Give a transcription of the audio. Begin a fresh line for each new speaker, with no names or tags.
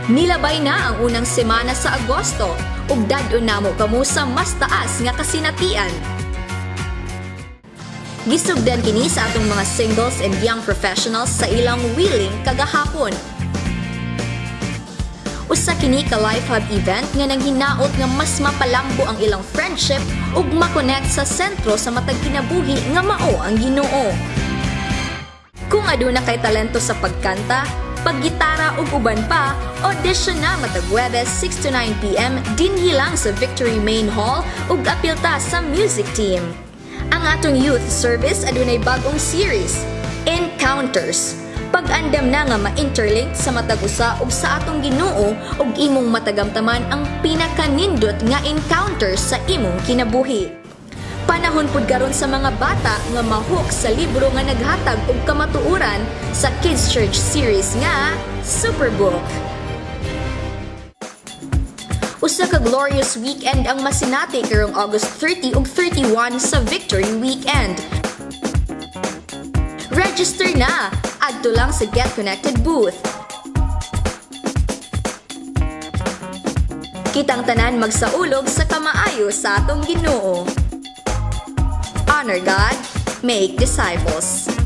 Nilabay na ang unang semana sa Agosto ug dad-on namo kamo sa mas taas nga kasinatian. Gisugdan kini sa atong mga singles and young professionals sa ilang wheeling kagahapon. Usa kini ka life hub event nga nanghinaot nga mas mapalambo ang ilang friendship ug makonect sa sentro sa matag kinabuhi nga mao ang Ginoo. Kung aduna kay talento sa pagkanta, paggitara ug uban pa, audition na matag Huwebes 6 to 9 p.m. dinhi lang sa Victory Main Hall ug apil ta sa music team. Ang atong youth service adunay bagong series, Encounters. Pag-andam na nga ma-interlink sa matag usa ug sa atong Ginoo ug imong matagamtaman ang pinakanindot nga encounters sa imong kinabuhi. Panahon pud karon sa mga bata nga mahok sa libro nga naghatag og kamatuoran sa Kids Church series nga Superbook. Usa ka glorious weekend ang masinati karong August 30 ug 31 sa Victory Weekend. Register na! Adto lang sa Get Connected booth. Kitang tanan magsaulog sa kamaayo sa atong Ginoo. Honor God, make disciples.